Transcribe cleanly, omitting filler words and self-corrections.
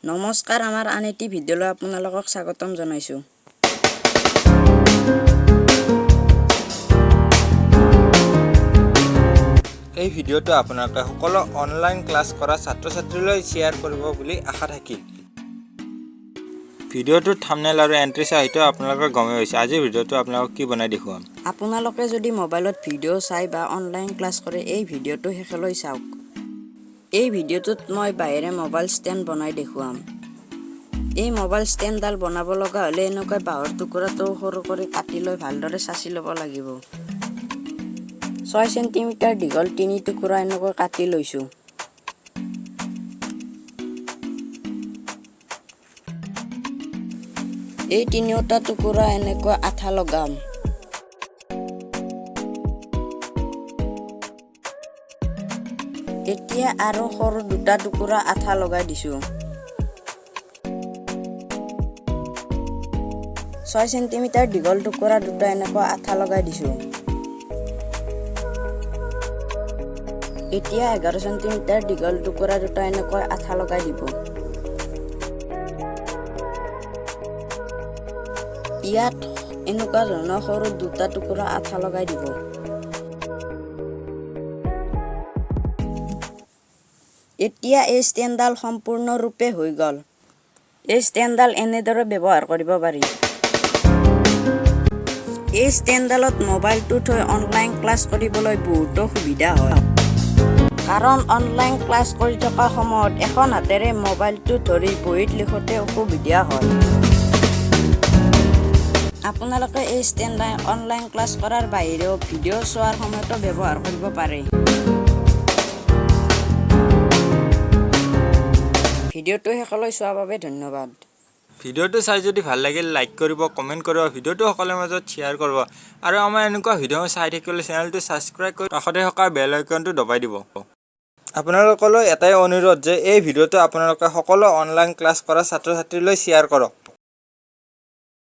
নমস্কাৰ, আমাৰ আন এটি ভিডিঅ'লৈ আপোনালোকক স্বাগতম জনাইছোঁ। এই ভিডিঅ'টো আপোনালোকে সকলো অনলাইন ক্লাছ কৰা ছাত্ৰ-ছাত্ৰীলৈ শ্বেয়াৰ কৰিব বুলি আশা থাকিল। ভিডিঅ'টোৰ থাম্বনেইল আৰু এন্ট্ৰি চাই হয়তো আপোনালোকে গমেই হৈছে। আজি ভিডিঅ'টো আপোনালোকক কি বনাই দেখুৱাম। আপোনালোকে যদি মোবাইলত ভিডিঅ' চাই বা অনলাইন ক্লাছ কৰে, এই ভিডিঅ'টো শেষলৈ চাওক। এই ভিডিঅ'টোত মই বাহিৰে মোবাইল ষ্টেণ্ড বনাই দেখুৱাম। এই মোবাইল ষ্টেণ্ডডাল বনাব লগা হ'লে এনেকৈ বাঁহৰ টুকুৰাটো সৰু কৰি কাটি লৈ ভালদৰে চাচি ল'ব লাগিব। 6 চেণ্টিমিটাৰ দীঘল 3 টুকুৰা এনেকৈ কাটি লৈছোঁ। এই 3টা টুকুৰা এনেকৈ আঠা লগাম। এতিয়া আৰু সৰু 2টা টুকুৰা আঠা লগাই দিছোঁ। 6 চেণ্টিমিটাৰ দীঘল টুকুৰা 2টা এনেকৈ আঠা লগাই দিছোঁ। এতিয়া 11 চেণ্টিমিটাৰ দীঘল টুকুৰা 2টা এনেকৈ আঠা লগাই দিব। ইয়াত এনেকুৱা ধৰণৰ সৰু 2টা টুকুৰা আঠা লগাই দিব। এতিয়া এই ষ্টেণ্ডডাল সম্পূৰ্ণৰূপে হৈ গ'ল। এই ষ্টেণ্ডডাল এনেদৰে ব্যৱহাৰ কৰিব পাৰি। এই ষ্টেণ্ডডালত মোবাইলটো থৈ অনলাইন ক্লাছ কৰিবলৈ বহুতো সুবিধা হয়। কাৰণ অনলাইন ক্লাছ কৰি থকা সময়ত এখন হাতেৰে মোবাইলটো ধৰি বহীত লিখোঁতে অসুবিধা হয়। আপোনালোকে এই ষ্টেণ্ডডাল অনলাইন ক্লাছ কৰাৰ বাহিৰেও ভিডিঅ' চোৱাৰ সময়তো ব্যৱহাৰ কৰিব পাৰে। ভিডিঅ'টো শেষলৈ চোৱাৰ বাবে ধন্যবাদ। ভিডিঅ'টো চাই যদি ভাল লাগিল লাইক কৰিব, কমেণ্ট কৰিব, ভিডিঅ'টো সকলোৰে মাজত শ্বেয়াৰ কৰিব আৰু আমাৰ এনেকুৱা ভিডিঅ' চাই থাকিবলৈ চেনেলটো ছাবস্ক্ৰাইব কৰি কাষতে থকা বেল আইকনটো দবাই দিব। আপোনালোকলৈ এটাই অনুৰোধ যে এই ভিডিঅ'টো আপোনালোকে সকলো অনলাইন ক্লাছ কৰা ছাত্ৰ-ছাত্ৰীলৈ শ্বেয়াৰ কৰক।